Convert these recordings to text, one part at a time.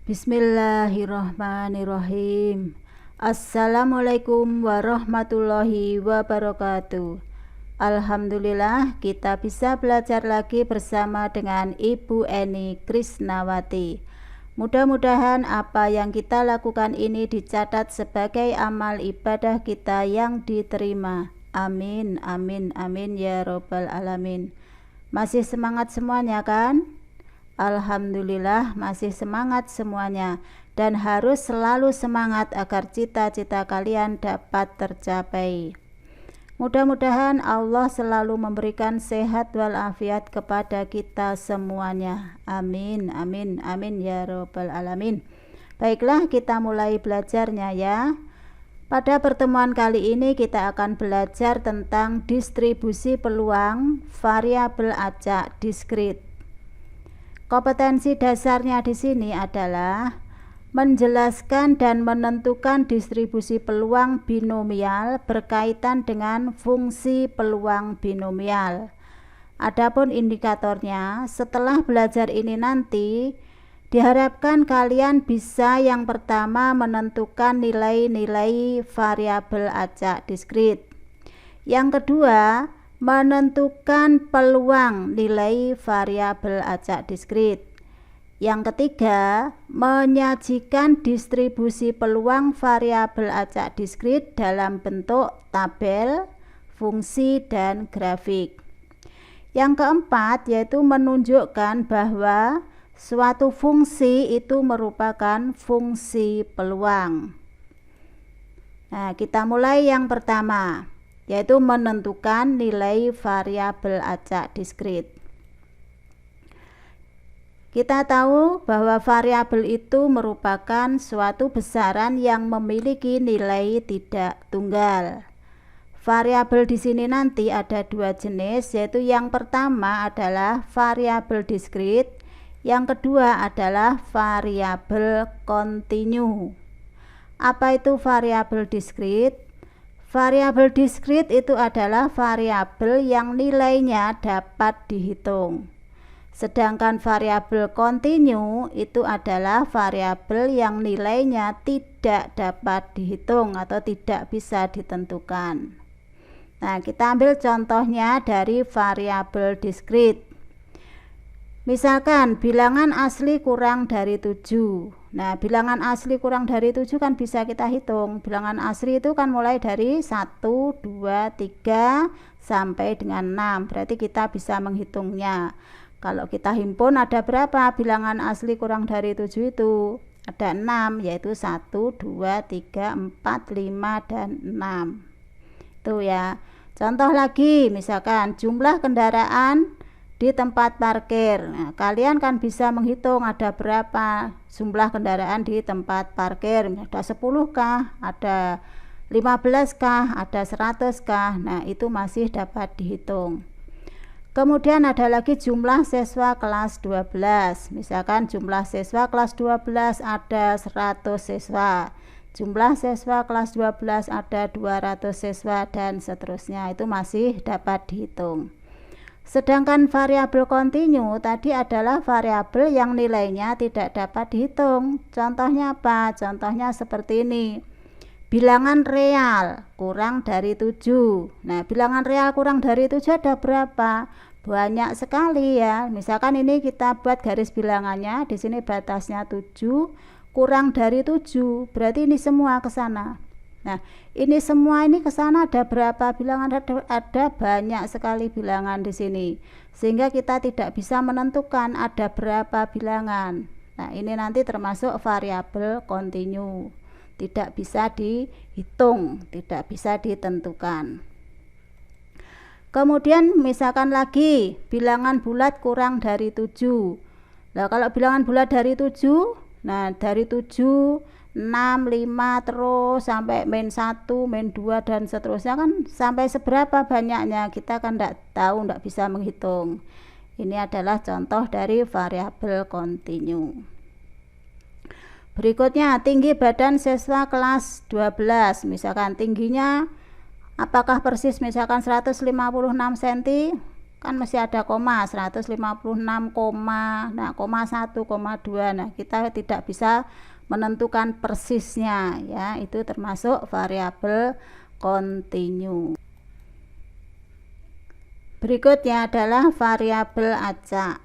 Bismillahirrahmanirrahim. Assalamualaikum warahmatullahi wabarakatuh. Alhamdulillah kita bisa belajar lagi bersama dengan Ibu Eni Krisnawati. Mudah-mudahan apa yang kita lakukan ini dicatat sebagai amal ibadah kita yang diterima. Amin, amin, amin ya robbal alamin. Masih semangat semuanya kan? Alhamdulillah masih semangat semuanya, dan harus selalu semangat agar cita-cita kalian dapat tercapai. Mudah-mudahan Allah selalu memberikan sehat walafiat kepada kita semuanya. Amin, amin, amin ya robbal alamin. Baiklah, kita mulai belajarnya ya. Pada pertemuan kali ini kita akan belajar tentang distribusi peluang variabel acak diskrit. Kompetensi dasarnya di sini adalah menjelaskan dan menentukan distribusi peluang binomial berkaitan dengan fungsi peluang binomial. Adapun indikatornya, setelah belajar ini nanti diharapkan kalian bisa yang pertama menentukan nilai-nilai variabel acak diskrit. Yang kedua, menentukan peluang nilai variabel acak diskrit. Yang ketiga, menyajikan distribusi peluang variabel acak diskrit dalam bentuk tabel, fungsi, dan grafik. Yang keempat, yaitu menunjukkan bahwa suatu fungsi itu merupakan fungsi peluang. Nah, kita mulai yang pertama, yaitu menentukan nilai variabel acak diskrit. Kita tahu bahwa variabel itu merupakan suatu besaran yang memiliki nilai tidak tunggal. Variabel di sini nanti ada dua jenis, yaitu yang pertama adalah variabel diskrit, yang kedua adalah variabel kontinu. Apa itu variabel diskrit? Variabel diskrit itu adalah variabel yang nilainya dapat dihitung. Sedangkan variabel kontinu itu adalah variabel yang nilainya tidak dapat dihitung atau tidak bisa ditentukan. Nah, kita ambil contohnya dari variabel diskrit. Misalkan bilangan asli kurang dari 7. Nah, bilangan asli kurang dari 7 kan bisa kita hitung. Bilangan asli itu kan mulai dari 1, 2, 3 sampai dengan 6. Berarti kita bisa menghitungnya. Kalau kita himpun ada berapa bilangan asli kurang dari 7 itu? Ada 6, yaitu 1, 2, 3, 4, 5, dan 6. Itu ya. Contoh lagi, misalkan jumlah kendaraan di tempat parkir. Nah, kalian kan bisa menghitung ada berapa jumlah kendaraan di tempat parkir. Ada 10 kah? Ada 15 kah? Ada 100 kah? Nah, itu masih dapat dihitung. Kemudian ada lagi jumlah siswa kelas 12. Misalkan jumlah siswa kelas 12 ada 100 siswa. Jumlah siswa kelas 12 ada 200 siswa dan seterusnya. Itu masih dapat dihitung. Sedangkan variabel kontinu tadi adalah variabel yang nilainya tidak dapat dihitung. Contohnya apa? Contohnya seperti ini. Bilangan real kurang dari 7. Nah, bilangan real kurang dari 7 ada berapa? Banyak sekali ya. Misalkan ini kita buat garis bilangannya, di sini batasnya 7, kurang dari 7. Berarti ini semua ke sana. Nah, ini semua ini ke sana ada berapa bilangan? Ada banyak sekali bilangan di sini. Sehingga kita tidak bisa menentukan ada berapa bilangan. Nah, ini nanti termasuk variabel kontinu. Tidak bisa dihitung, tidak bisa ditentukan. Kemudian misalkan lagi bilangan bulat kurang dari 7. Nah, kalau bilangan bulat dari 7, nah dari 7 6, 5 terus sampai min 1, min 2 dan seterusnya kan sampai seberapa banyaknya kita kan tidak tahu, tidak bisa menghitung. Ini adalah contoh dari variabel kontinu. Berikutnya tinggi badan siswa kelas 12. Misalkan tingginya apakah persis misalkan 156 cm? kan masih ada koma, 156, nah koma 1, koma 2. Nah, kita tidak bisa menentukan persisnya ya, itu termasuk variabel kontinu. Berikutnya adalah variabel acak.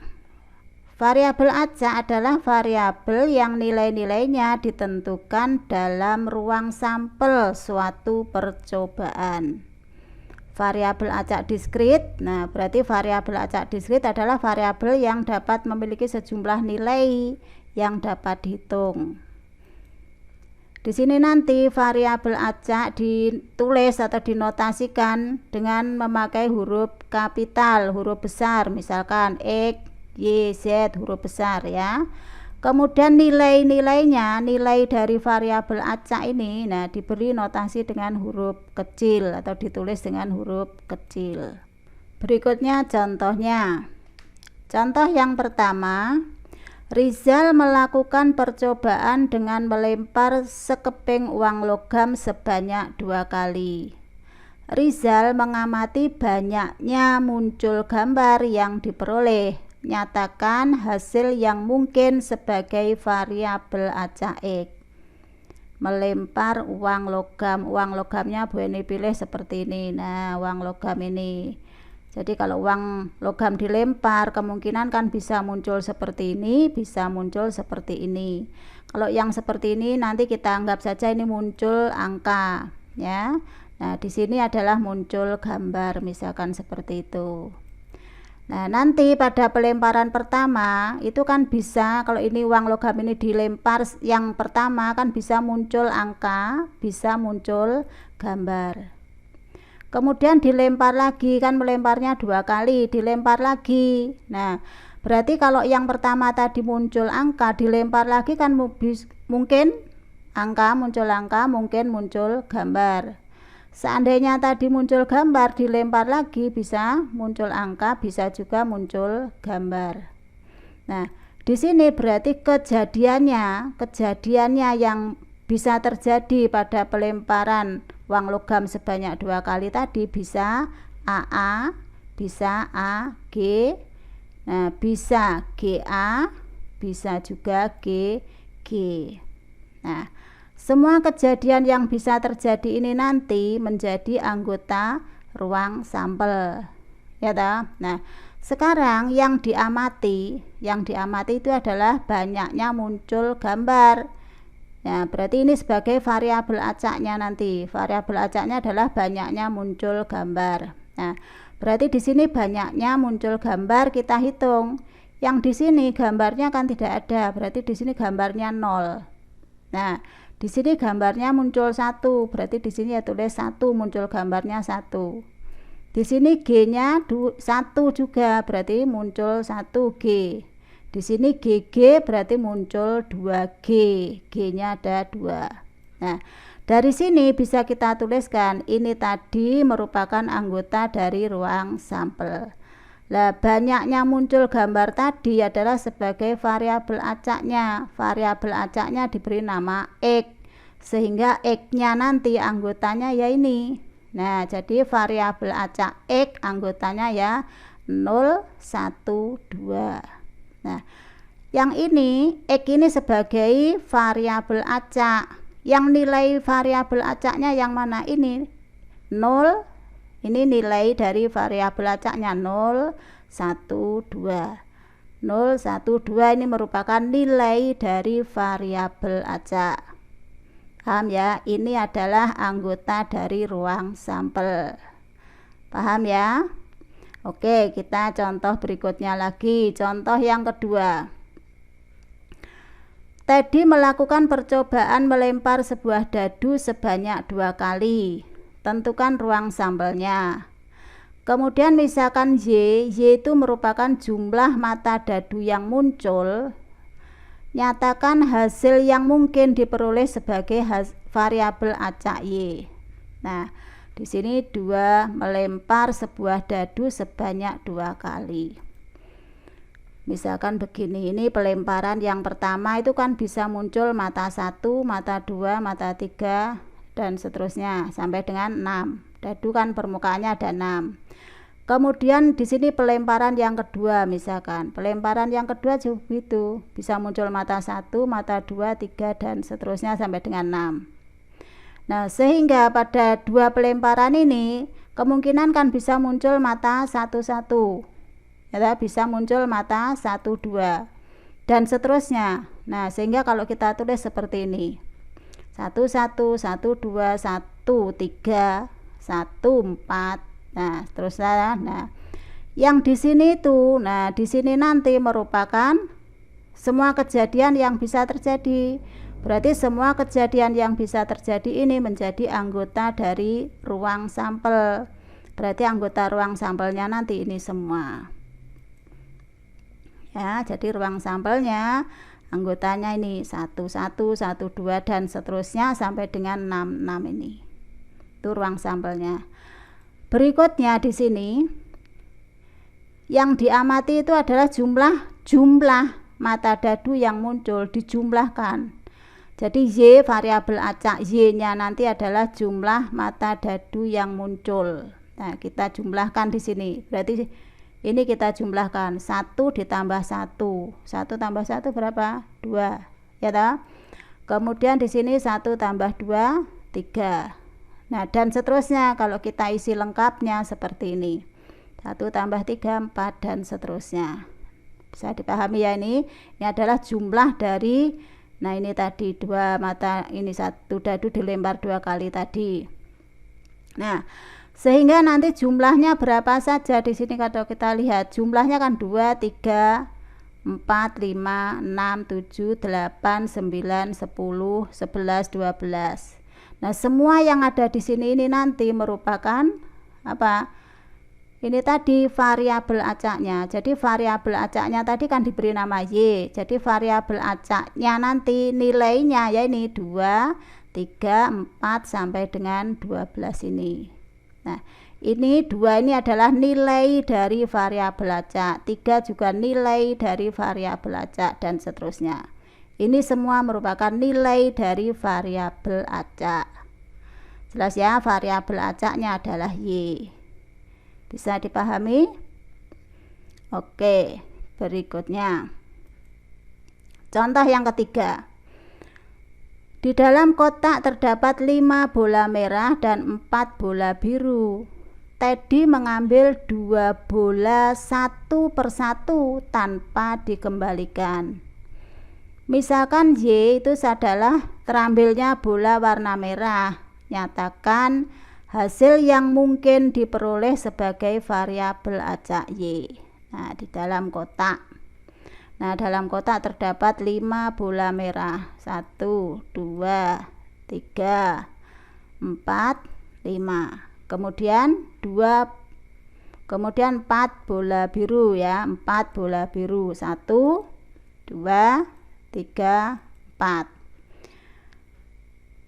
Variabel acak adalah variabel yang nilai-nilainya ditentukan dalam ruang sampel suatu percobaan. Variabel acak diskrit, nah berarti variabel acak diskrit adalah variabel yang dapat memiliki sejumlah nilai yang dapat dihitung. Di sini nanti variabel acak ditulis atau dinotasikan dengan memakai huruf kapital, huruf besar, misalkan X, Y, Z, huruf besar ya. Kemudian nilai-nilainya, nilai dari variabel acak ini, nah diberi notasi dengan huruf kecil atau ditulis dengan huruf kecil. Berikutnya contohnya. Contoh yang pertama, Rizal melakukan percobaan dengan melempar sekeping uang logam sebanyak 2 kali. Rizal mengamati banyaknya muncul gambar yang diperoleh. Nyatakan hasil yang mungkin sebagai variabel acak X. Melempar uang logam, uang logamnya Bu Eni pilih seperti ini. Nah, uang logam ini. Jadi kalau uang logam dilempar, kemungkinan kan bisa muncul seperti ini, bisa muncul seperti ini. Kalau yang seperti ini nanti kita anggap saja ini muncul angka ya. Nah, di sini adalah muncul gambar, misalkan seperti itu. Nah, nanti pada pelemparan pertama itu kan bisa, kalau ini uang logam ini dilempar yang pertama kan bisa muncul angka, bisa muncul gambar. Kemudian dilempar lagi, kan melemparnya 2 kali, dilempar lagi. Nah, berarti kalau yang pertama tadi muncul angka, dilempar lagi kan mungkin angka, mungkin muncul gambar. Seandainya tadi muncul gambar, dilempar lagi bisa muncul angka, bisa juga muncul gambar. Nah, di sini berarti kejadiannya yang bisa terjadi pada pelemparan uang logam sebanyak 2 kali tadi bisa AA, bisa AG, nah bisa GA, bisa juga GG. Nah, semua kejadian yang bisa terjadi ini nanti menjadi anggota ruang sampel ya toh. Nah, sekarang yang diamati itu adalah banyaknya muncul gambar. Nah, berarti ini sebagai variabel acaknya nanti. Variabel acaknya adalah banyaknya muncul gambar. Nah, berarti di sini banyaknya muncul gambar kita hitung. Yang di sini gambarnya kan tidak ada, berarti di sini gambarnya 0. Nah, di sini gambarnya muncul 1, berarti di sini ya tulis 1, muncul gambarnya 1. Di sini G-nya 1 juga, berarti muncul 1G. Di sini GG berarti muncul 2G, G-nya ada 2. Nah, dari sini bisa kita tuliskan ini tadi merupakan anggota dari ruang sampel. Nah, banyaknya muncul gambar tadi adalah sebagai variabel acaknya. Variabel acaknya diberi nama X, sehingga X-nya nanti anggotanya ya ini. Nah, jadi variabel acak X anggotanya ya 0, 1, 2. Nah, yang ini X ini sebagai variabel acak. Yang nilai variabel acaknya yang mana ini? 0. Ini nilai dari variabel acaknya 0, 1, 2. 0, 1, 2 ini merupakan nilai dari variabel acak. Paham ya? Ini adalah anggota dari ruang sampel. Paham ya? Oke, kita contoh berikutnya lagi. Contoh yang kedua. Teddy melakukan percobaan melempar sebuah dadu sebanyak 2 kali. Tentukan ruang sampelnya. Kemudian misalkan Y itu merupakan jumlah mata dadu yang muncul. Nyatakan hasil yang mungkin diperoleh sebagai variabel acak Y. Nah, di sini 2 melempar sebuah dadu sebanyak 2 kali. Misalkan begini, ini pelemparan yang pertama itu kan bisa muncul mata 1, mata 2, mata 3, dan seterusnya sampai dengan 6. Dadu kan permukaannya ada 6. Kemudian di sini pelemparan yang kedua, misalkan pelemparan yang kedua juga gitu, bisa muncul mata 1, mata 2, 3 dan seterusnya sampai dengan 6. Nah, sehingga pada dua pelemparan ini kemungkinan kan bisa muncul mata 1-1. Ya, bisa muncul mata 1-2 dan seterusnya. Nah, sehingga kalau kita tulis seperti ini. 1-1, 1-2, 1-3, 1-4. Nah, seterusnya. Nah, yang di sini tuh, nah di sini nanti merupakan semua kejadian yang bisa terjadi. Berarti semua kejadian yang bisa terjadi ini menjadi anggota dari ruang sampel. Berarti anggota ruang sampelnya nanti ini semua. Ya, jadi ruang sampelnya anggotanya ini 1-1, 1-2 dan seterusnya sampai dengan 6 ini. Itu ruang sampelnya. Berikutnya di sini yang diamati itu adalah jumlah mata dadu yang muncul dijumlahkan. Jadi Y variabel acak Y-nya nanti adalah jumlah mata dadu yang muncul. Nah, kita jumlahkan di sini. Berarti ini kita jumlahkan 1 ditambah 1. 1 tambah 1 berapa? 2. Ya toh? Kemudian di sini 1 tambah 2 3. Nah, dan seterusnya kalau kita isi lengkapnya seperti ini. 1 tambah 3 4 dan seterusnya. Bisa dipahami ya ini? Ini adalah jumlah dari, nah ini tadi dua mata, ini satu dadu dilempar 2 kali tadi. Nah, sehingga nanti jumlahnya berapa saja di sini kalau kita lihat. Jumlahnya kan 2 3 4 5 6 7 8 9 10 11 12. Nah, semua yang ada di sini ini nanti merupakan apa? Ini tadi variabel acaknya. Jadi variabel acaknya tadi kan diberi nama Y. Jadi variabel acaknya nanti nilainya ya ini 2, 3, 4 sampai dengan 12 ini. Nah, ini 2 ini adalah nilai dari variabel acak, 3 juga nilai dari variabel acak dan seterusnya. Ini semua merupakan nilai dari variabel acak. Jelas ya, variabel acaknya adalah Y. Bisa dipahami? Oke, berikutnya. Contoh yang ketiga. Di dalam kotak terdapat 5 bola merah dan 4 bola biru. Teddy mengambil 2 bola satu persatu tanpa dikembalikan. Misalkan Y itu adalah terambilnya bola warna merah. Nyatakan hasil yang mungkin diperoleh sebagai variabel acak Y. Nah, di dalam kotak. Nah, dalam kotak terdapat 5 bola merah. 1, 2, 3, 4, 5. Kemudian 4 bola biru ya. 4 bola biru. 1, 2, 3, 4.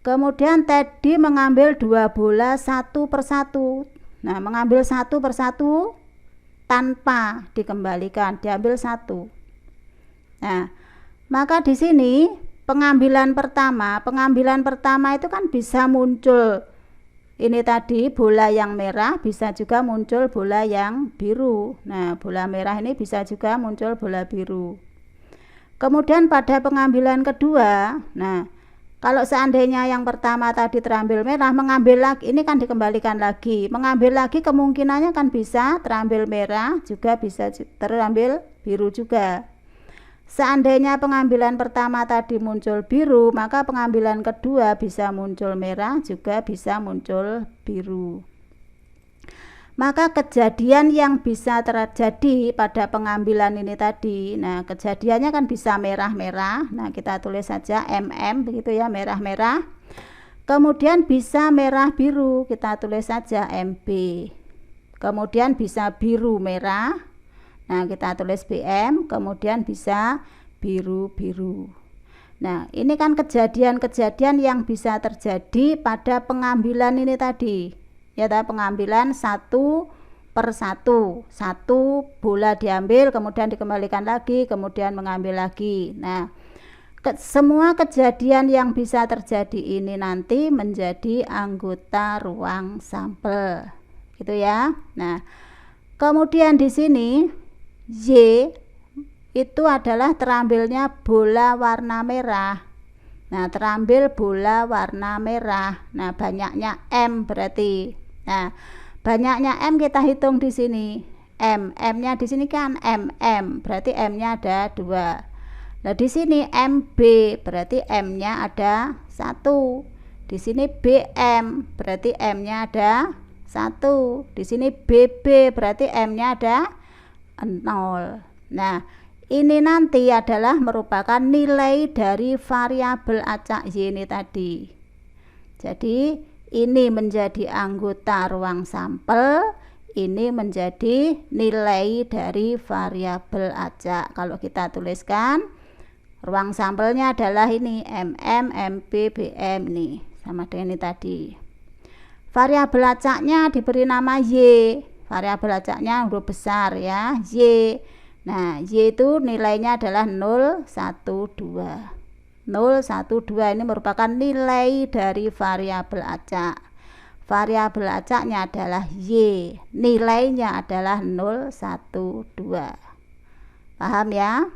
Kemudian Teddy mengambil 2 bola satu persatu. Nah, mengambil satu persatu tanpa dikembalikan, diambil 1. Nah, maka di sini pengambilan pertama itu kan bisa muncul ini tadi bola yang merah, bisa juga muncul bola yang biru. Nah, bola merah ini bisa juga muncul bola biru. Kemudian pada pengambilan kedua, nah kalau seandainya yang pertama tadi terambil merah, mengambil lagi, ini kan dikembalikan lagi. Mengambil lagi kemungkinannya kan bisa terambil merah, juga bisa terambil biru juga. Seandainya pengambilan pertama tadi muncul biru, maka pengambilan kedua bisa muncul merah, juga bisa muncul biru. Maka kejadian yang bisa terjadi pada pengambilan ini tadi, nah kejadiannya kan bisa merah-merah, nah kita tulis saja MM begitu ya, merah-merah. Kemudian bisa merah-biru, kita tulis saja MB. Kemudian bisa biru-merah, nah kita tulis BM. Kemudian bisa biru-biru. Nah, ini kan kejadian-kejadian yang bisa terjadi pada pengambilan ini tadi. Ya, pengambilan satu persatu. 1 bola diambil, kemudian dikembalikan lagi, kemudian mengambil lagi. Nah, semua kejadian yang bisa terjadi ini nanti menjadi anggota ruang sampel. Gitu ya. Nah, Kemudian di sini Y itu adalah terambilnya bola warna merah. Nah, terambil bola warna merah. Nah, banyaknya M berarti. Nah, banyaknya M kita hitung di sini. M-nya di sini kan MM, berarti M-nya ada 2. Nah, di sini MB berarti M-nya ada 1. Di sini BM berarti M-nya ada 1. Di sini BB berarti M-nya ada 0. Nah, ini nanti adalah merupakan nilai dari variabel acak Y ini tadi. Jadi, ini menjadi anggota ruang sampel, ini menjadi nilai dari variabel acak. Kalau kita tuliskan, ruang sampelnya adalah ini MM, MB, BM nih, sama dengan ini tadi. Variabel acaknya diberi nama Y. Variabel acaknya huruf besar ya, Y. Nah, Y itu nilainya adalah 0, 1, 2. 0, 1, 2 ini merupakan nilai dari variabel acak. Variabel acaknya adalah Y. Nilainya adalah 0, 1, 2. Paham ya?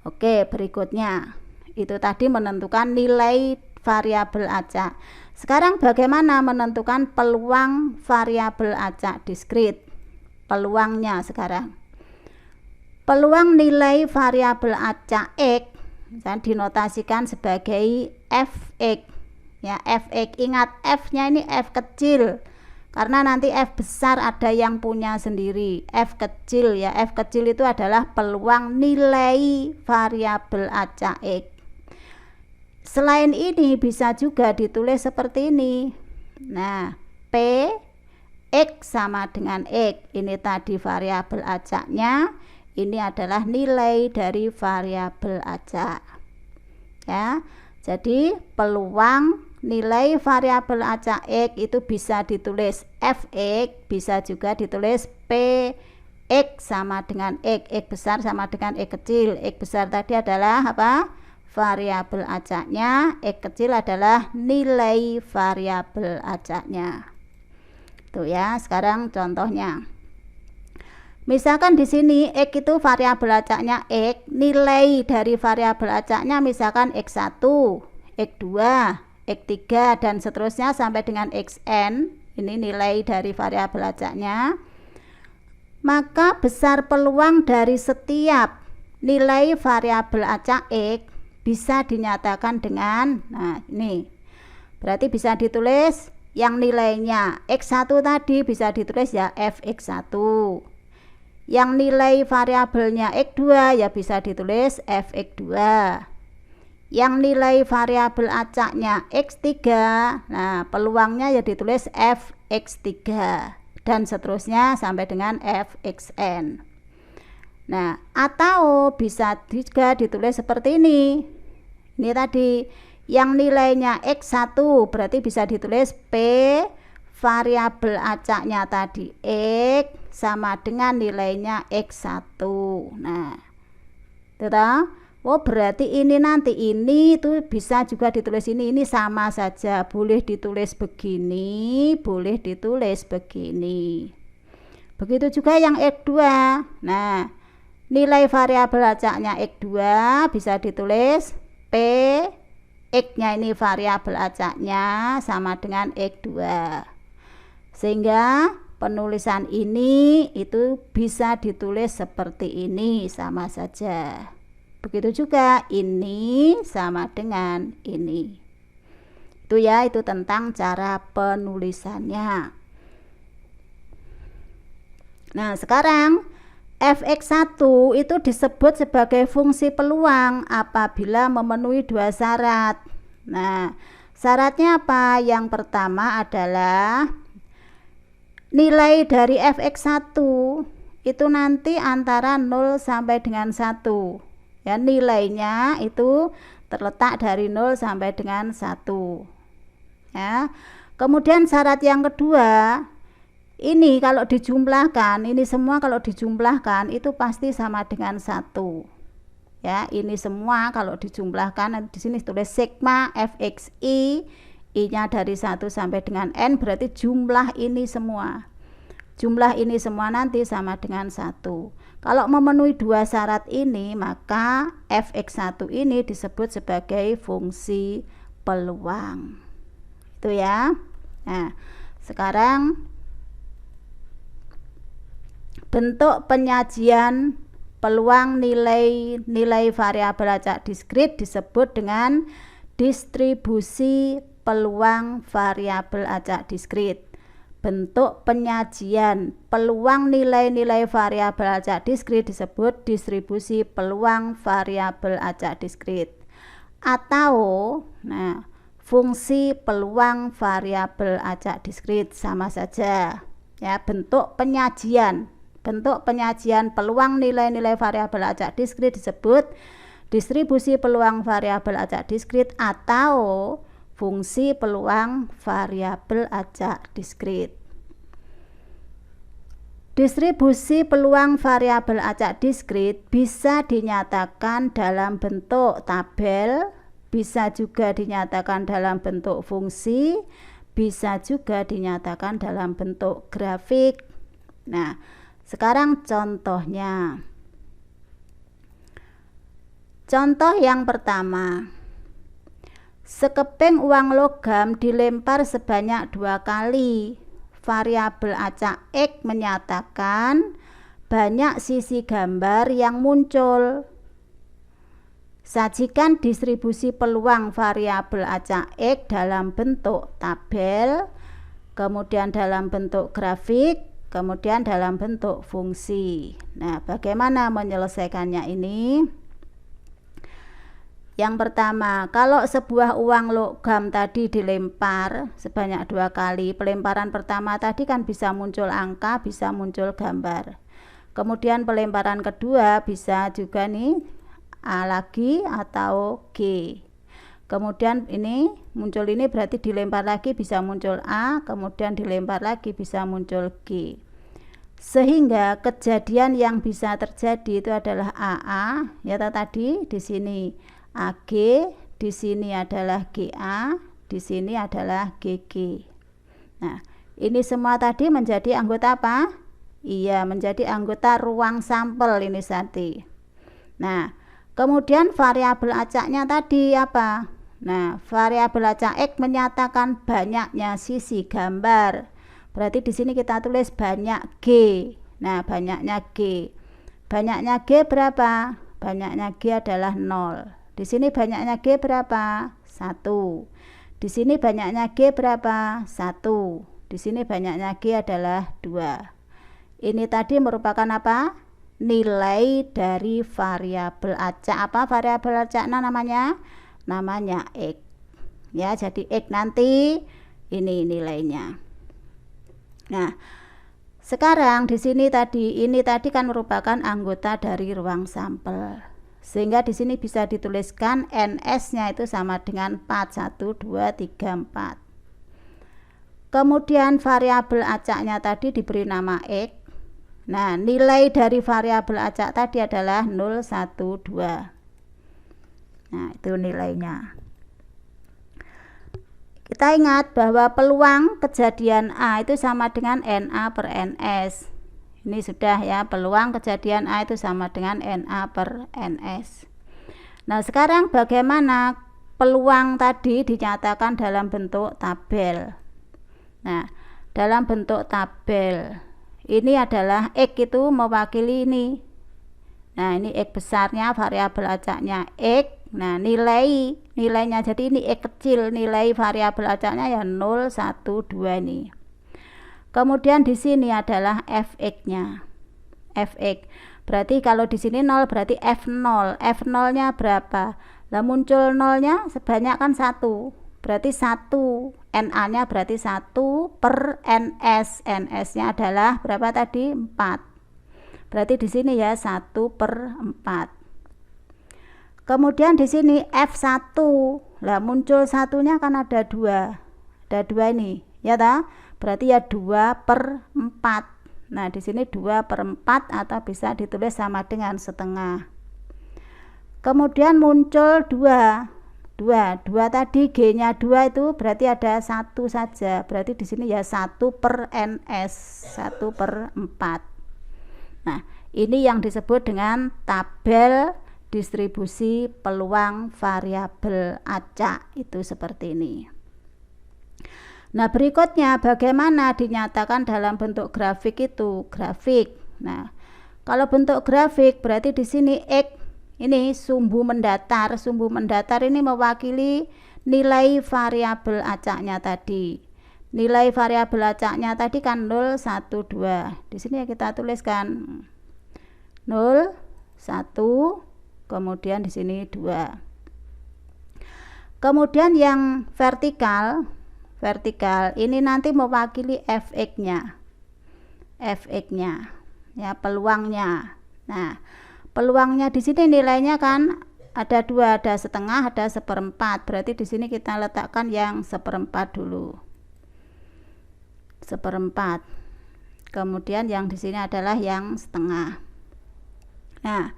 Oke, berikutnya. Itu tadi menentukan nilai variabel acak. Sekarang bagaimana menentukan peluang variabel acak diskrit? Peluangnya sekarang. Peluang nilai variabel acak X dan dinotasikan sebagai Fx. Ya, Fx, ingat F-nya ini F kecil. Karena nanti F besar ada yang punya sendiri. F kecil ya, F kecil itu adalah peluang nilai variabel acak X. Selain ini bisa juga ditulis seperti ini. Nah, P X sama dengan X. Ini tadi variabel acaknya. Ini adalah nilai dari variabel acak. Ya. Jadi peluang nilai variabel acak X itu bisa ditulis Fx, bisa juga ditulis Px sama dengan X. X besar sama dengan X kecil. X besar tadi adalah apa? Variabel acaknya. X kecil adalah nilai variabel acaknya. Tuh ya, sekarang contohnya. Misalkan di sini X itu variabel acaknya X, nilai dari variabel acaknya misalkan X1, X2, X3 dan seterusnya sampai dengan Xn. Ini nilai dari variabel acaknya. Maka besar peluang dari setiap nilai variabel acak X bisa dinyatakan dengan, nah ini berarti bisa ditulis yang nilainya X1 tadi bisa ditulis ya Fx1. Yang nilai variabelnya X2 ya bisa ditulis Fx2. Yang nilai variabel acaknya X3, nah peluangnya ya ditulis Fx3 dan seterusnya sampai dengan Fxn. Nah, atau bisa juga ditulis seperti ini. Ini tadi yang nilainya X1 berarti bisa ditulis P variabel acaknya tadi X sama dengan nilainya X1. Nah, oh berarti ini nanti ini itu bisa juga ditulis ini sama saja, boleh ditulis begini, boleh ditulis begini. Begitu juga yang X2. Nah, nilai variabel acaknya X2 bisa ditulis P X-nya ini variabel acaknya sama dengan X2. Sehingga penulisan ini itu bisa ditulis seperti ini sama saja. Begitu juga ini sama dengan ini. Itu ya, itu tentang cara penulisannya. Nah, sekarang Fx1 itu disebut sebagai fungsi peluang apabila memenuhi 2 syarat. Nah, syaratnya apa? Yang pertama adalah nilai dari Fx1 itu nanti antara 0 sampai dengan 1. Ya, nilainya itu terletak dari 0 sampai dengan 1. Ya. Kemudian syarat yang kedua, ini kalau dijumlahkan, ini semua kalau dijumlahkan itu pasti sama dengan 1. Ya, ini semua kalau dijumlahkan di sini tulis sigma Fxi, I-nya dari 1 sampai dengan N berarti jumlah ini semua. Jumlah ini semua nanti sama dengan 1. Kalau memenuhi dua syarat ini, maka fx1 ini disebut sebagai fungsi peluang. Itu ya. Nah, sekarang bentuk penyajian peluang nilai variabel acak diskrit disebut dengan distribusi peluang variabel acak diskrit. Bentuk penyajian peluang nilai-nilai variabel acak diskrit disebut distribusi peluang variabel acak diskrit. Atau fungsi peluang variabel acak diskrit sama saja. Ya, bentuk penyajian peluang nilai-nilai variabel acak diskrit disebut distribusi peluang variabel acak diskrit atau fungsi peluang variabel acak diskrit. Distribusi peluang variabel acak diskrit bisa dinyatakan dalam bentuk tabel, bisa juga dinyatakan dalam bentuk fungsi, bisa juga dinyatakan dalam bentuk grafik. Nah, sekarang contohnya. Contoh yang pertama. Sekeping uang logam dilempar sebanyak 2 kali. Variabel acak X menyatakan banyak sisi gambar yang muncul. Sajikan distribusi peluang variabel acak X dalam bentuk tabel, kemudian dalam bentuk grafik, kemudian dalam bentuk fungsi. Nah, bagaimana menyelesaikannya ini? Yang pertama, kalau sebuah uang logam tadi dilempar sebanyak 2 kali, pelemparan pertama tadi kan bisa muncul angka, bisa muncul gambar. Kemudian pelemparan kedua bisa juga nih A lagi atau G. Kemudian ini muncul ini berarti dilempar lagi bisa muncul A, kemudian dilempar lagi bisa muncul G. Sehingga kejadian yang bisa terjadi itu adalah AA, ya tadi di sini AG, di sini adalah GA, di sini adalah GG. Nah, ini semua tadi menjadi anggota apa? Iya, menjadi anggota ruang sampel ini tadi. Nah, kemudian variabel acaknya tadi apa? Nah, variabel acak X menyatakan banyaknya sisi gambar. Berarti di sini kita tulis banyak G. Nah, banyaknya G. Banyaknya G berapa? Banyaknya G adalah 0. Di sini banyaknya G berapa? 1. Di sini banyaknya G berapa? 1. Di sini banyaknya G adalah 2. Ini tadi merupakan apa? Nilai dari variabel acak. Apa variabel acaknya namanya? Namanya X. Ya, jadi X nanti ini nilainya. Nah, sekarang di sini tadi ini tadi kan merupakan anggota dari ruang sampel. Sehingga di sini bisa dituliskan NS-nya itu sama dengan 4, 1, 2, 3, 4. Kemudian variabel acaknya tadi diberi nama X. Nah, nilai dari variabel acak tadi adalah 0, 1, 2. Nah, itu nilainya. Kita ingat bahwa peluang kejadian A itu sama dengan NA per NS. Ini sudah ya, peluang kejadian A itu sama dengan NA per NS. Nah, sekarang bagaimana peluang tadi dinyatakan dalam bentuk tabel. Nah, dalam bentuk tabel ini adalah X itu mewakili ini. Nah, ini X besarnya, variabel acaknya X. Nah, nilainya jadi ini X kecil, nilai variabel acaknya ya 0, 1, 2 nih. Kemudian di sini adalah fx-nya. Fx. Berarti kalau di sini 0 berarti F0. F0-nya berapa? Lah muncul 0-nya sebanyak kan 1. Berarti 1. NA-nya berarti 1 per NS. NS-nya adalah berapa tadi? 4. Berarti di sini ya 1 per 4. Kemudian di sini F1. Lah muncul satunya kan ada 2. Ada 2 ini, ya toh? Berarti ya 2 per 4. Nah, di sini 2 per 4 atau bisa ditulis sama dengan setengah. Kemudian muncul 2. 2 tadi G-nya 2 itu berarti ada 1 saja, berarti di sini ya 1/ns, 1/4. Nah, ini yang disebut dengan tabel distribusi peluang variabel acak, itu seperti ini. Nah, berikutnya bagaimana dinyatakan dalam bentuk grafik itu? Grafik. Nah, kalau bentuk grafik berarti di sini X ini sumbu mendatar. Sumbu mendatar ini mewakili nilai variabel acaknya tadi. Nilai variabel acaknya tadi kan 0, 1, 2. Di sini ya kita tuliskan 0, 1, kemudian di sini 2. Kemudian yang vertikal ini nanti mewakili fx-nya. Fx-nya ya, peluangnya. Nah, peluangnya di sini nilainya kan ada 2, ada setengah, ada 1/4. Berarti di sini kita letakkan yang 1/4 dulu. 1/4. Kemudian yang di sini adalah yang setengah. Nah,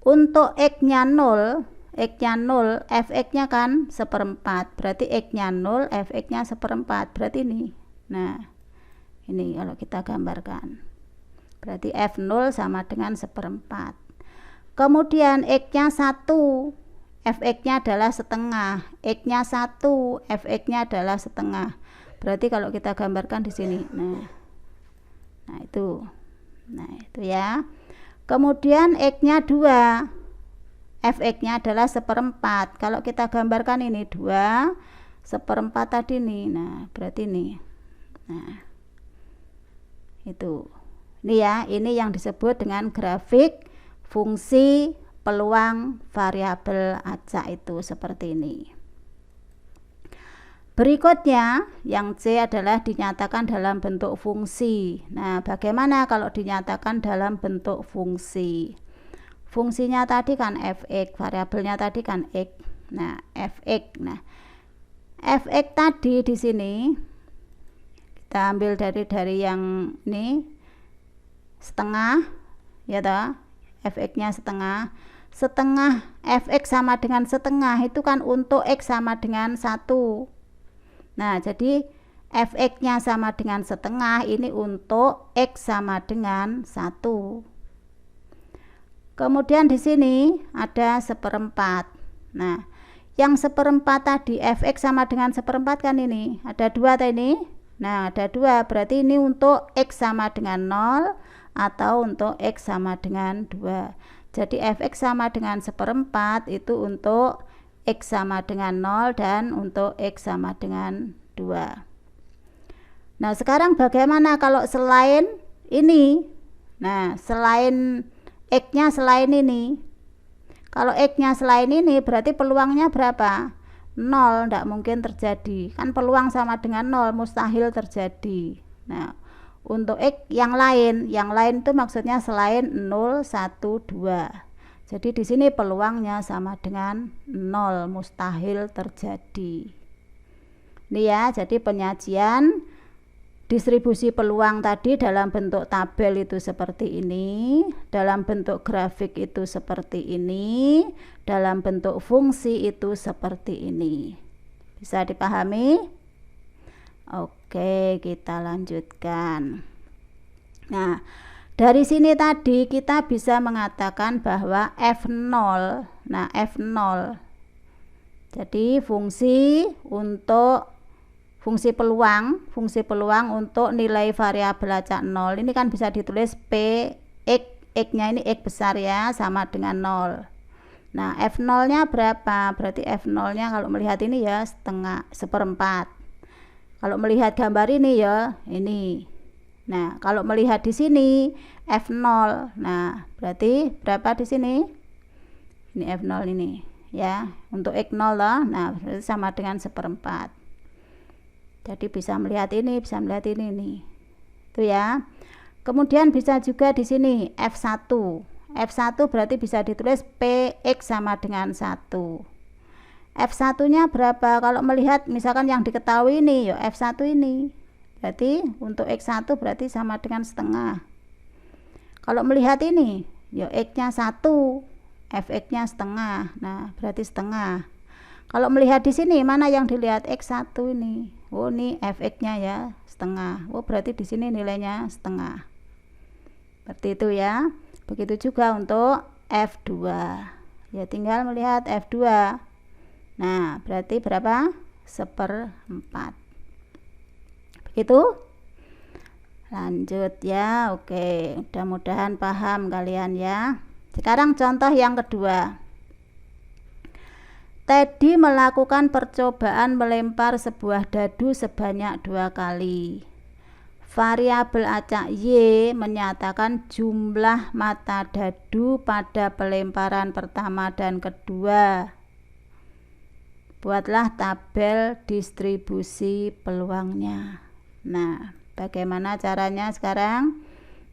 untuk x-nya 0, fx-nya kan 1/4. Berarti x-nya 0, fx-nya 1/4. Berarti ini. Nah, ini kalau kita gambarkan. Berarti f0 sama dengan 1/4. Kemudian x-nya 1, fx-nya adalah setengah. X-nya 1, fx-nya adalah setengah. Berarti kalau kita gambarkan di sini. Nah, itu. Nah, itu ya. Kemudian x-nya 2, fx-nya adalah 1/4. Kalau kita gambarkan ini 2, 1/4 tadi nih. Nah, berarti ini. Nah, itu. Ini ya, ini yang disebut dengan grafik fungsi peluang variabel acak, itu seperti ini. Berikutnya yang C adalah dinyatakan dalam bentuk fungsi. Nah, bagaimana kalau dinyatakan dalam bentuk fungsi? Fungsinya tadi kan fx, variabelnya tadi kan x. Nah, fx. Nah, fx tadi di sini kita ambil dari yang ini setengah ya toh, fx-nya setengah fx sama dengan setengah itu kan untuk x sama dengan 1. Nah, jadi fx-nya sama dengan setengah ini untuk x sama dengan 1. Kemudian di sini ada 1/4. Nah, yang 1/4 tadi fx sama dengan 1/4 kan ini ada 2 tadi. Nah, ada 2, berarti ini untuk x sama dengan 0 atau untuk x sama dengan 2. Jadi fx sama dengan 1/4 itu untuk x sama dengan 0 dan untuk x sama dengan 2. Nah, sekarang bagaimana kalau selain ini? Nah, selain x-nya selain ini. Kalau x-nya selain ini berarti peluangnya berapa? 0, tidak mungkin terjadi. Kan peluang sama dengan 0, mustahil terjadi. Nah, untuk x yang lain itu maksudnya selain 0, 1, 2. Jadi di sini peluangnya sama dengan 0, mustahil terjadi. Ini ya, jadi penyajian distribusi peluang tadi dalam bentuk tabel itu seperti ini, dalam bentuk grafik itu seperti ini, dalam bentuk fungsi itu seperti ini. Bisa dipahami? Oke, kita lanjutkan. Nah, dari sini tadi kita bisa mengatakan bahwa f0. Nah, f0. Jadi fungsi peluang untuk nilai variabel acak 0. Ini kan bisa ditulis p x-nya ini x besar ya, sama dengan 0. Nah, f0-nya berapa? Berarti f0-nya kalau melihat ini ya setengah, 1/4. Kalau melihat gambar ini ya ini. Nah, kalau melihat di sini f0. Nah, berarti berapa di sini? Ini f0 ini ya. Untuk x0 loh. Nah, berarti sama dengan 1/4. Jadi bisa melihat ini, bisa melihat ini nih. Itu ya. Kemudian bisa juga di sini f1. F1 berarti bisa ditulis px sama dengan 1. F1-nya berapa? Kalau melihat misalkan yang diketahui ini ya F1 ini. Berarti untuk X1 berarti sama dengan setengah. Kalau melihat ini ya X-nya 1, Fx-nya setengah. Nah, berarti setengah. Kalau melihat di sini mana yang dilihat X1 ini. Oh, ini fx-nya ya, setengah. Oh, berarti di sini nilainya setengah. Seperti itu ya. Begitu juga untuk F2. Ya, tinggal melihat F2. Nah, berarti berapa? 1/4. Begitu? Lanjut ya. Oke, mudah-mudahan paham kalian ya. Sekarang contoh yang kedua. Teddy melakukan percobaan melempar sebuah dadu sebanyak 2 kali. Variabel acak Y menyatakan jumlah mata dadu pada pelemparan pertama dan kedua. Buatlah tabel distribusi peluangnya. Nah, bagaimana caranya sekarang?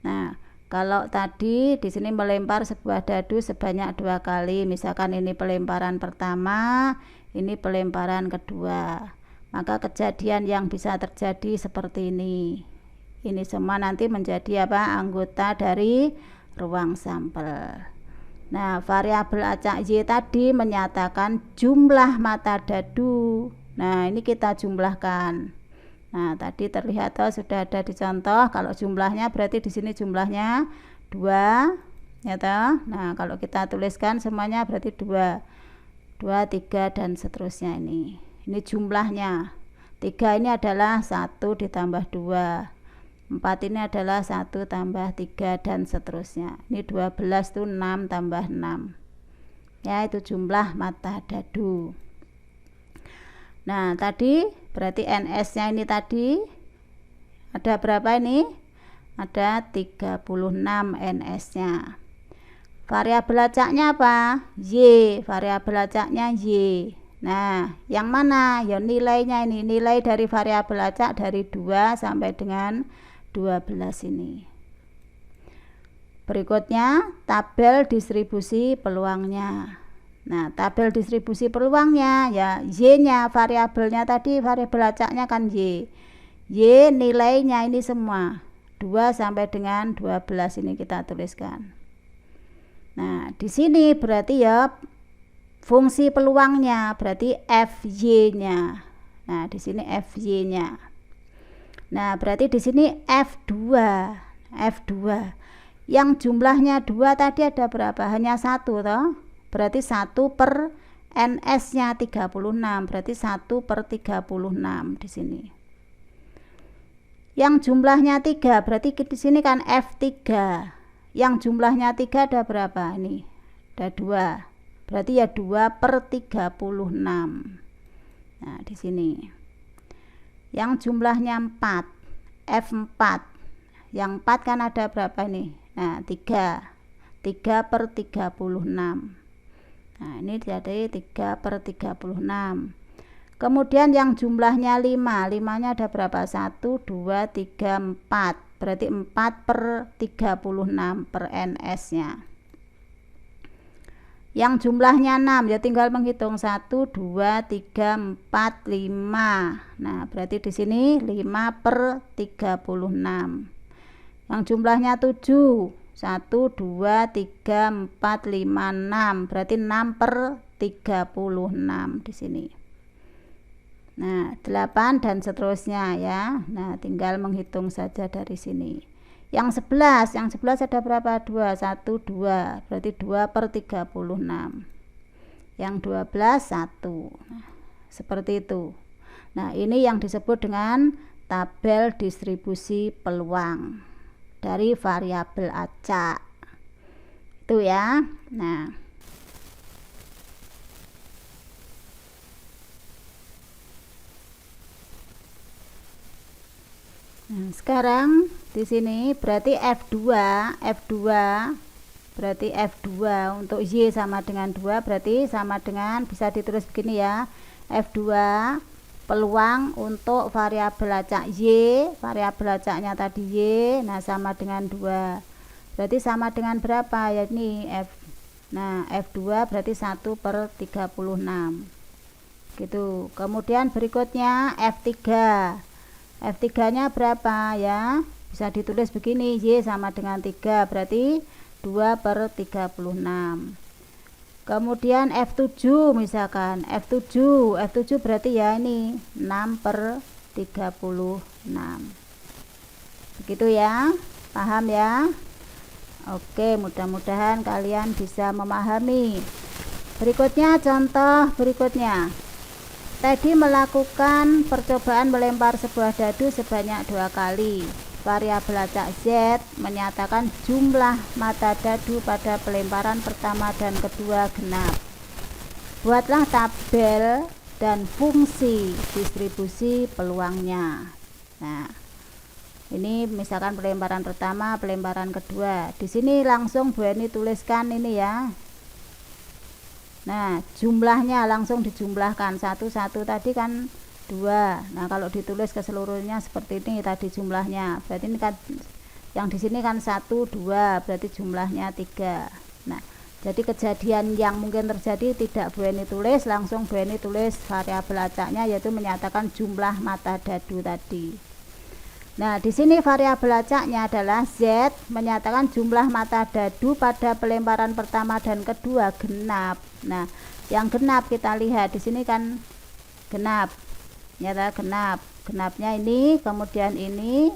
Nah, kalau tadi di sini melempar sebuah dadu sebanyak 2 kali, misalkan ini pelemparan pertama, ini pelemparan kedua, maka kejadian yang bisa terjadi seperti ini. Ini semua nanti menjadi apa? Anggota dari ruang sampel. Nah, variabel acak Y tadi menyatakan jumlah mata dadu. Nah, ini kita jumlahkan. Nah, tadi terlihat sudah ada di contoh, kalau jumlahnya berarti di sini jumlahnya 2 ya toh. Nah, kalau kita tuliskan semuanya berarti 2, 3 dan seterusnya ini. Ini jumlahnya. 3 ini adalah 1 ditambah 2. 4 ini adalah 1 tambah 3 dan seterusnya. Ini 12 itu 6 tambah 6. Ya, itu jumlah mata dadu. Nah, tadi berarti NS-nya ini tadi ada berapa ini? Ada 36 NS-nya. Variabel acaknya apa? Y. Variabel acaknya Y. Nah, yang mana? Ya nilainya ini. Nilai dari variabel acak dari 2 sampai dengan 12 ini. Berikutnya tabel distribusi peluangnya. Nah, tabel distribusi peluangnya ya Y-nya, variabelnya tadi, variabel acaknya kan Y. Y nilainya ini semua 2 sampai dengan 12 ini kita tuliskan. Nah, di sini berarti ya fungsi peluangnya berarti FY-nya. Nah, di sini FY-nya. Nah, berarti di sini F2. Yang jumlahnya 2 tadi ada berapa? Hanya 1 toh. Berarti 1 per NS-nya 36, berarti 1 per 36 di sini. Yang jumlahnya 3, berarti di sini kan F3. Yang jumlahnya 3 ada berapa? Ini ada 2. Berarti ya 2 per 36. Nah, di sini. Yang jumlahnya 4, F4. Yang 4 kan ada berapa ini? Nah, 3 per 36. Nah, ini jadi 3 per 36. Kemudian yang jumlahnya 5, 5-nya ada berapa? 1, 2, 3, 4. Berarti 4 per 36 per NS-nya. Yang jumlahnya 6, ya tinggal menghitung 1, 2, 3, 4, 5. Nah, berarti di sini 5 per 36. Yang jumlahnya 7, 1, 2, 3, 4, 5, 6. Berarti 6 per 36 di sini. Nah, 8 dan seterusnya ya. Nah, tinggal menghitung saja dari sini. Yang 11 ada berapa? 2, 1, 2. Berarti 2 per 36. Yang 12, 1. Nah, seperti itu. Nah, ini yang disebut dengan tabel distribusi peluang dari variabel acak. Itu ya. Nah, sekarang di sini berarti F2 berarti F2 untuk Y sama dengan 2, berarti sama dengan, bisa ditulis begini ya, F2 peluang untuk variabel acak Y, variabel acaknya tadi Y, nah sama dengan 2, berarti sama dengan berapa ya ini F. Nah, F2 berarti 1 per 36 gitu. Kemudian berikutnya F3 nya berapa ya, bisa ditulis begini, Y sama dengan 3, berarti 2 per 36. Kemudian F7 misalkan, F7 berarti ya ini 6/36. Begitu ya, paham ya? Oke, mudah-mudahan kalian bisa memahami. Berikutnya contoh berikutnya. Tadi melakukan percobaan melempar sebuah dadu sebanyak 2 kali. Variabel acak Z menyatakan jumlah mata dadu pada pelemparan pertama dan kedua genap. Buatlah tabel dan fungsi distribusi peluangnya. Nah, ini misalkan pelemparan pertama, pelemparan kedua. Di sini langsung Bu Eni tuliskan ini ya. Nah, jumlahnya langsung dijumlahkan. 1 tadi kan 2. Nah, kalau ditulis keseluruhannya seperti ini tadi jumlahnya. Berarti ini kan yang di sini kan 1 2, berarti jumlahnya 3. Nah, jadi kejadian yang mungkin terjadi tidak Bu Eni tulis, langsung Bu Eni tulis variabel acaknya, yaitu menyatakan jumlah mata dadu tadi. Nah, di sini variabel acaknya adalah Z menyatakan jumlah mata dadu pada pelemparan pertama dan kedua genap. Nah, yang genap kita lihat di sini kan genap. Nyata genap. Genapnya ini, kemudian ini,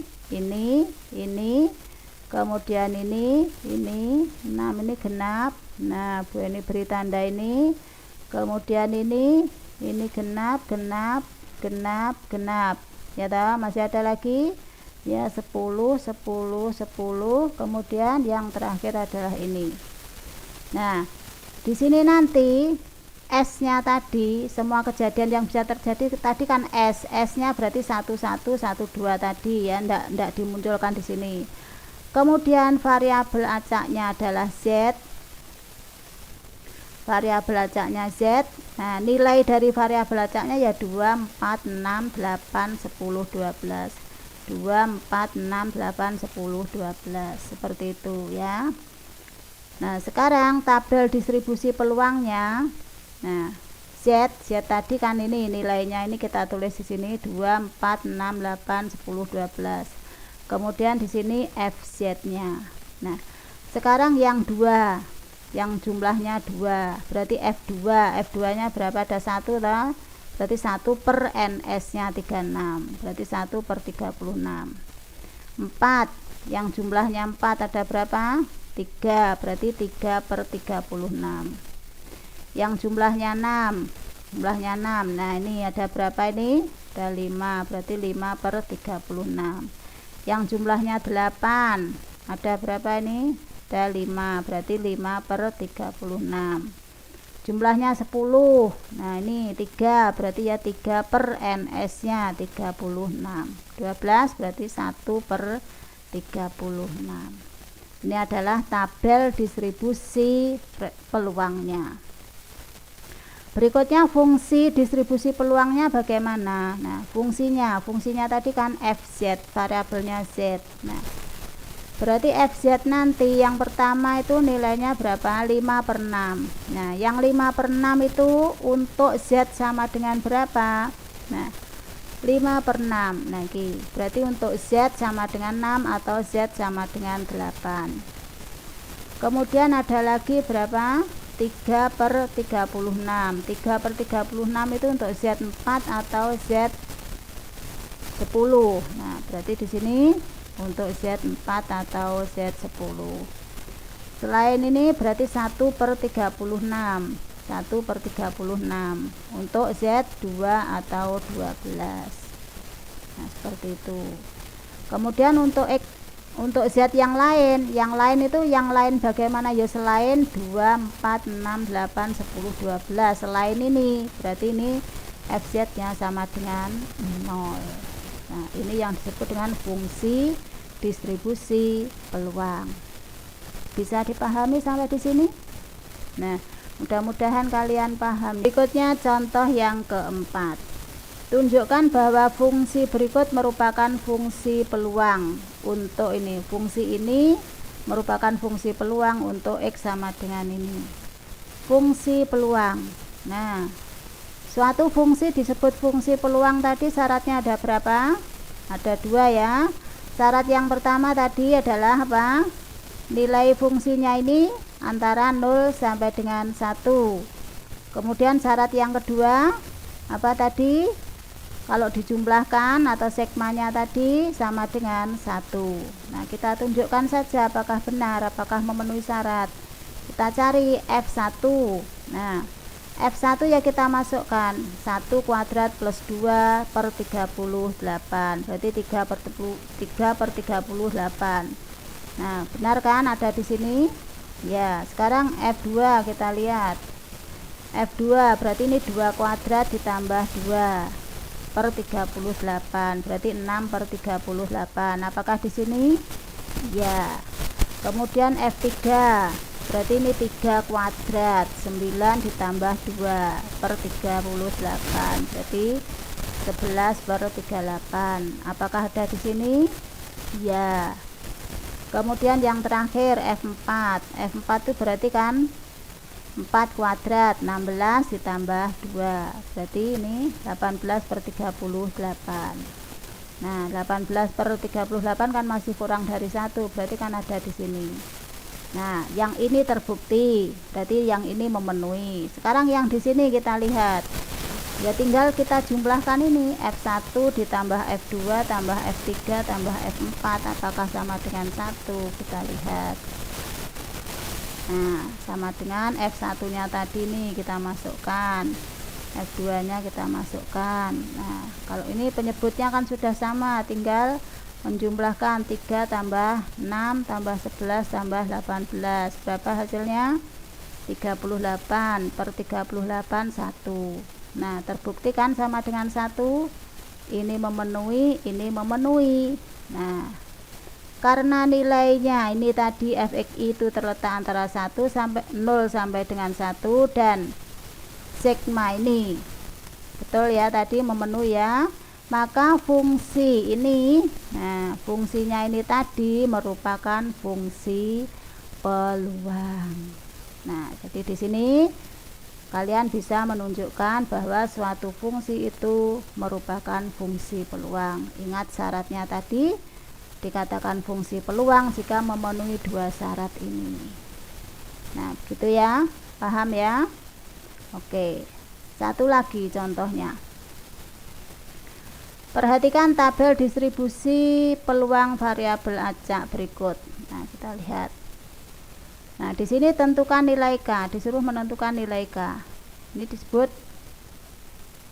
kemudian ini, 6 ini genap. Nah, Bu ini beri tanda ini. Kemudian ini genap. Ya tahu, masih ada lagi ya 10, kemudian yang terakhir adalah ini. Nah, di sini nanti S-nya tadi, semua kejadian yang bisa terjadi tadi kan S-nya berarti 11, 12 tadi ya, ndak dimunculkan di sini. Kemudian variabel acaknya adalah Z. Variabel acaknya Z. Nah, nilai dari variabel acaknya ya 2, 4, 6, 8, 10, 12. 2, 4, 6, 8, 10, 12. Seperti itu ya. Nah, sekarang tabel distribusi peluangnya. Nah, Z tadi kan ini nilainya, ini kita tulis di sini 2, 4, 6, 8, 10, 12. Kemudian di sini FZ-nya. Nah, sekarang yang 2, yang jumlahnya 2, berarti F2-nya berapa? Ada 1 toh? Berarti 1/NS-nya 36, berarti 1/36. 4, yang jumlahnya 4 ada berapa? 3, berarti 3/36. Yang jumlahnya 6, nah ini ada berapa ini? Ada 5, berarti 5/36. Yang jumlahnya 8, ada berapa ini? Ada 5, berarti 5/36. Jumlahnya 10, nah ini 3, berarti ya 3/NS-nya 36. 12 berarti 1/36. Ini adalah tabel distribusi peluangnya. Berikutnya fungsi distribusi peluangnya bagaimana? Nah, fungsinya tadi kan FZ, variabelnya Z. Nah, berarti FZ nanti yang pertama itu nilainya berapa? 5/6. Nah, yang 5/6 itu untuk Z sama dengan berapa? Nah, 5/6. Nah, ini berarti untuk Z sama dengan 6 atau Z sama dengan 8. Kemudian ada lagi berapa? 3/36. 3/36 itu untuk Z4 atau Z10. Nah, berarti di sini untuk Z4 atau Z10. Selain ini berarti 1/36. 1/36 untuk Z2 atau 12. Nah, seperti itu. Kemudian untuk Z yang lain itu yang lain bagaimana ya, selain 2, 4, 6, 8, 10, 12. Selain ini berarti ini FZ-nya sama dengan 0. Nah, ini yang disebut dengan fungsi distribusi peluang. Bisa dipahami sampai di sini? Nah, mudah-mudahan kalian paham. Berikutnya contoh yang keempat. Tunjukkan bahwa fungsi berikut merupakan fungsi peluang untuk ini. Fungsi ini merupakan fungsi peluang untuk X sama dengan ini. Fungsi peluang. Nah, suatu fungsi disebut fungsi peluang tadi syaratnya ada berapa? Ada 2 ya. Syarat yang pertama tadi adalah apa? Nilai fungsinya ini antara 0 sampai dengan 1. Kemudian syarat yang kedua apa tadi? Kalau dijumlahkan atau sekmanya tadi sama dengan 1. Nah, kita tunjukkan saja apakah benar, apakah memenuhi syarat. Kita cari F1. Nah, F1 ya kita masukkan 1 kuadrat plus 2 per 38, berarti 3 per 38. Nah, benar kan ada di sini? Ya, sekarang F2 kita lihat. F2 berarti ini 2 kuadrat ditambah 2 per 38, berarti 6 per 38. Apakah di sini? Ya. Kemudian F3 berarti ini 3 kuadrat 9 ditambah 2 per 38, berarti 11 per 38. Apakah ada di sini? Ya. Kemudian yang terakhir F4. F4 itu berarti kan 4 kuadrat 16 ditambah 2, berarti ini 18 per 38. Nah, 18 per 38 kan masih kurang dari 1, berarti kan ada di sini. Nah, yang ini terbukti, berarti yang ini memenuhi. Sekarang yang di sini kita lihat. Ya tinggal kita jumlahkan ini, F1 ditambah F2 tambah F3 tambah F4 apakah sama dengan 1, kita lihat. Nah, sama dengan F1 nya tadi nih kita masukkan, F2 nya kita masukkan. Nah, kalau ini penyebutnya kan sudah sama, tinggal menjumlahkan 3 tambah 6 tambah 11 tambah 18, berapa hasilnya? 38 per 38 1. Nah, terbukti kan sama dengan 1, ini memenuhi, ini memenuhi. Nah, karena nilainya ini tadi Fxi itu terletak antara 1 sampai 0 sampai dengan 1 dan sigma ini betul ya tadi memenuhi ya, maka fungsi ini, nah fungsinya ini tadi merupakan fungsi peluang. Nah, jadi di sini kalian bisa menunjukkan bahwa suatu fungsi itu merupakan fungsi peluang. Ingat syaratnya tadi, dikatakan fungsi peluang jika memenuhi 2 syarat ini. Nah, begitu ya, paham ya? Oke, satu lagi contohnya. Perhatikan tabel distribusi peluang variabel acak berikut. Nah, kita lihat. Nah, di sini tentukan nilai K, disuruh menentukan nilai K. Ini disebut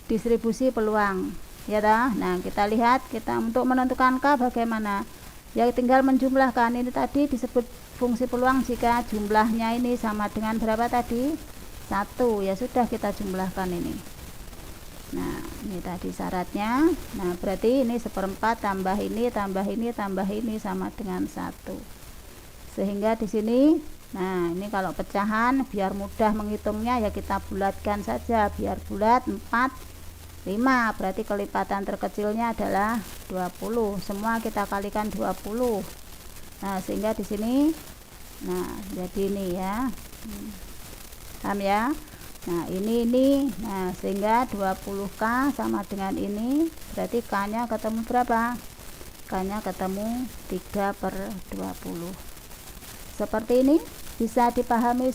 distribusi peluang. Ya dah. Nah, kita lihat kita untuk menentukan K bagaimana? Ya tinggal menjumlahkan, ini tadi disebut fungsi peluang jika jumlahnya ini sama dengan berapa tadi? 1. Ya sudah kita jumlahkan ini. Nah, ini tadi syaratnya. Nah, berarti ini 1/4 tambah ini tambah ini tambah ini sama dengan 1. Sehingga di sini, nah ini kalau pecahan biar mudah menghitungnya ya kita bulatkan saja, biar bulat 4 5, berarti kelipatan terkecilnya adalah 20. Semua kita kalikan 20. Nah, sehingga di sini nah jadi ini ya. Paham ya? Nah, ini. Nah, sehingga 20K sama dengan ini, berarti K-nya ketemu berapa? K-nya ketemu 3/20. Seperti ini bisa dipahami.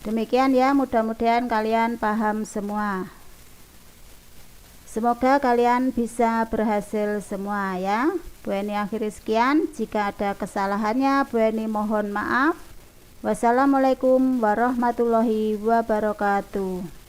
Demikian ya, mudah-mudahan kalian paham semua. Semoga kalian bisa berhasil semua ya. Bu Eni akhiri sekian. Jika ada kesalahannya, Bu Eni mohon maaf. Wassalamualaikum warahmatullahi wabarakatuh.